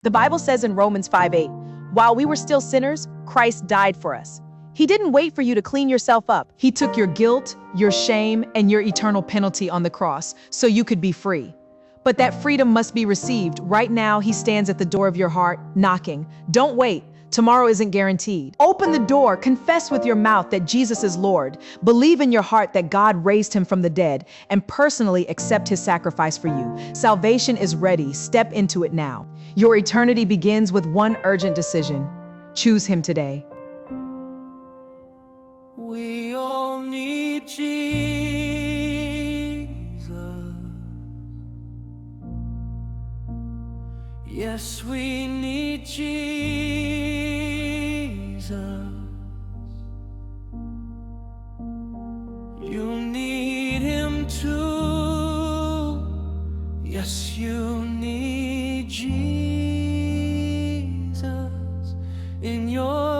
The Bible says in Romans 5:8, while we were still sinners, Christ died for us. He didn't wait for you to clean yourself up. He took your guilt, your shame, and your eternal penalty on the cross so you could be free. But that freedom must be received. Right now, he stands at the door of your heart, knocking. Don't wait. Tomorrow isn't guaranteed. Open the door, confess with your mouth that Jesus is Lord, believe in your heart that God raised him from the dead, and personally accept his sacrifice for you. Salvation is ready. Step into it now. Your eternity begins with one urgent decision. Choose him today. We all need Jesus. Yes, we need Jesus. You need him too. Yes, you need Jesus in your